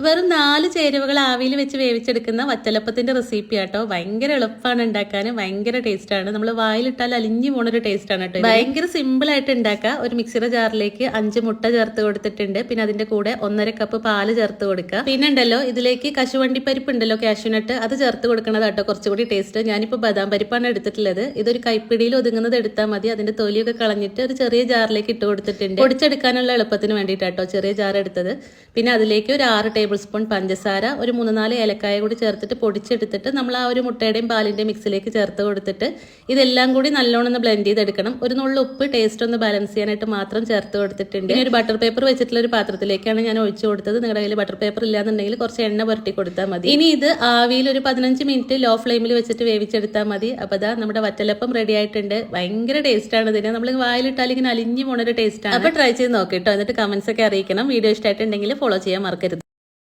വെറും 4 ചേരുവകൾ ആവിയിൽ വെച്ച് വേവിച്ചെടുക്കുന്ന വറ്റലപ്പത്തിന്റെ റെസിപ്പി ആട്ടോ. ഭയങ്കര എളുപ്പമാണ് ഉണ്ടാക്കാൻ, ഭയങ്കര ടേസ്റ്റ് ആണ്. നമ്മൾ വായിലിട്ടാൽ അലിഞ്ഞു പോണൊരു ടേസ്റ്റ് ആണ് കേട്ടോ. ഭയങ്കര സിമ്പിൾ ആയിട്ട് ഉണ്ടാക്കുക. ഒരു മിക്സിയുടെ ജാറിലേക്ക് 5 മുട്ട ചേർത്ത് കൊടുത്തിട്ടുണ്ട്. പിന്നെ അതിന്റെ കൂടെ 1.5 കപ്പ് പാല് ചേർത്ത് കൊടുക്കുക. പിന്നെ ഉണ്ടല്ലോ ഇതിലേക്ക് കശുവണ്ടി പരിപ്പ് ഉണ്ടല്ലോ, കാഷ്യൂനട്ട്, അത് ചേർത്ത് കൊടുക്കണതാട്ടോ കുറച്ചുകൂടി ടേസ്റ്റ്. ഞാനിപ്പോൾ ബദാം പരിപ്പാണ് എടുത്തിട്ടുള്ളത്. ഇതൊരു കൈപ്പിടിയിൽ ഒതുങ്ങുന്നത് എടുത്താൽ മതി. അതിന്റെ തൊലിയൊക്കെ കളഞ്ഞിട്ട് ഒരു ചെറിയ ജാറിലേക്ക് ഇട്ട് കൊടുത്തിട്ടുണ്ട്. പൊടിച്ചെടുക്കാനുള്ള എളുപ്പത്തിന് വേണ്ടിയിട്ടാട്ടോ ചെറിയ ജാർ എടുത്തത്. പിന്നെ അതിലേക്ക് ഒരു 6 ടേബിൾ സ്പൂൺ പഞ്ചസാര, ഒരു 3-4 ഏലക്കായ കൂടി ചേർത്തിട്ട് പൊടിച്ചെടുത്തിട്ട് നമ്മൾ ആ ഒരു മുട്ടയുടെയും പാലിന്റെയും മിക്സിലേക്ക് ചേർത്ത് കൊടുത്തിട്ട് ഇതെല്ലാം കൂടി നല്ലോണം ഒന്ന് ബ്ലെൻഡ് ചെയ്തെടുക്കണം. ഒരു നുള്ളു ഉപ്പ് ടേസ്റ്റ് ഒന്ന് ബാലൻസ് ചെയ്യാനായിട്ട് മാത്രം ചേർത്ത് കൊടുത്തിട്ടുണ്ട്. ഇനി ഒരു ബട്ടർ പേപ്പർ വെച്ചിട്ടുള്ള ഒരു പാത്രത്തിലേക്കാണ് ഞാൻ ഒഴിച്ചു കൊടുത്തത്. നിങ്ങളുടെ കയ്യിൽ ബട്ടർ പേപ്പർ ഇല്ലാന്നുണ്ടെങ്കിൽ കുറച്ച് എണ്ണ പുരട്ടി കൊടുത്താൽ മതി. ഇനി ഇത് ആവിയിൽ ഒരു 15 മിനിറ്റ് ലോ ഫ്ലെയിമിൽ വെച്ചിട്ട് വേവിച്ചെടുത്താൽ മതി. അപ്പൊ അതാ നമ്മുടെ വറ്റലപ്പം റെഡി ആയിട്ടുണ്ട്. ഭയങ്കര ടേസ്റ്റ് ആണ് ഇതിന്. നമ്മൾ വായിലിട്ടാൽ ഇങ്ങനെ അലിഞ്ഞു പോണൊരു ടേസ്റ്റ് ആണ്. അപ്പൊ ട്രൈ ചെയ്ത് നോക്കിട്ടോ. എന്നിട്ട് കമന്റ്സ് ഒക്കെ അറിയിക്കണം. വീഡിയോ ഇഷ്ടമായിട്ടുണ്ടെങ്കിൽ ഫോളോ ചെയ്യാൻ മറക്കരുത്.